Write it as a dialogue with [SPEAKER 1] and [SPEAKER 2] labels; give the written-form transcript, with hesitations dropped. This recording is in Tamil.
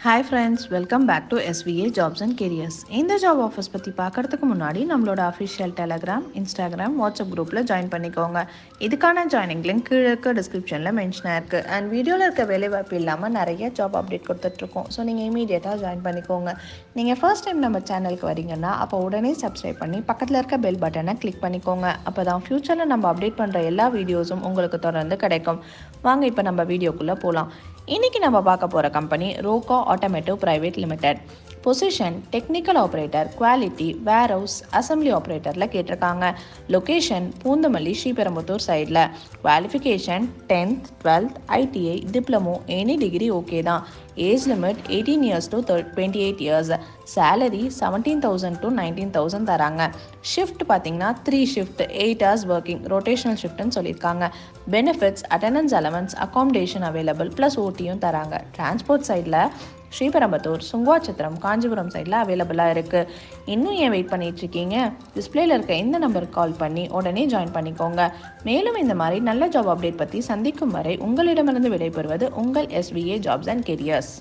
[SPEAKER 1] Hi friends, welcome back to SVA jobs and careers. இந்த ஜாப் ஆஃபர்ஸ் பற்றி பார்க்குறதுக்கு முன்னாடி நம்மளோட அஃபிஷியல் டெலகிராம், இன்ஸ்டாகிராம், வாட்ஸ்அப் குரூப்பில் ஜாயின் பண்ணிக்கோங்க. இதுக்கான ஜாயினிங் லிங்க் கீழே இருக்க டிஸ்கிரிப்ஷனில் மென்ஷனாக இருக்குது. அண்ட் வீடியோவில் இருக்க வேலைவாய்ப்பு இல்லாமல் நிறைய ஜாப் அப்டேட் கொடுத்துட்ருக்கோம். ஸோ நீங்கள் இமீடியட்டாக ஜாயின் பண்ணிக்கோங்க. நீங்கள் ஃபர்ஸ்ட் டைம் நம்ம சேனலுக்கு வரீங்கன்னா அப்போ உடனே சப்ஸ்கிரைப் பண்ணி பக்கத்தில் இருக்க பெல் பட்டனை கிளிக் பண்ணிக்கோங்க. அப்போ தான் ஃப்யூச்சரில் நம்ம அப்டேட் பண்ணுற எல்லா வீடியோஸும் உங்களுக்கு தொடர்ந்து கிடைக்கும். வாங்க இப்போ நம்ம வீடியோக்குள்ளே போகலாம். இன்றைக்கி நம்ம பார்க்க போகிற company Roca automotive private limited. Position technical operator, quality, warehouse, assembly ஆப்ரேட்டரில் கேட்டிருக்காங்க. லொக்கேஷன் பூந்தமல்லி, ஸ்ரீபெரும்புத்தூர் சைடில். Qualification 10th, 12th, ITI, diploma, any degree okay தான். Age limit 18 years to 28 years. Salary 17,000 to 19,000 தராங்க. ஷிஃப்ட் பார்த்தீங்கன்னா 3 ஷிஃப்ட், 8 hours ஒர்க்கிங், ரொட்டேஷனல் ஷிஃப்ட்னு சொல்லியிருக்காங்க. Benefits, attendance allowance, accommodation available plus ஓட்டியும் தராங்க. டிரான்ஸ்போர்ட் சைடில் ஸ்ரீபெரும்புத்தூர், சுங்குவாச்சத்திரம், காஞ்சிபுரம் சைடில் அவைலபிளாக இருக்குது. இன்னும் ஏன் வெயிட் பண்ணிட்டு இருக்கீங்க? டிஸ்பிளேல இருக்க இந்த நம்பருக்கு கால் பண்ணி உடனே ஜாயின் பண்ணிக்கோங்க. மேலும் இந்த மாதிரி நல்ல ஜாப் அப்டேட் பற்றி சந்திக்கும் வரை உங்களிடமிருந்து விடைபெறுவது உங்கள் SVA ஜாப்ஸ் அண்ட் கெரியர்ஸ்.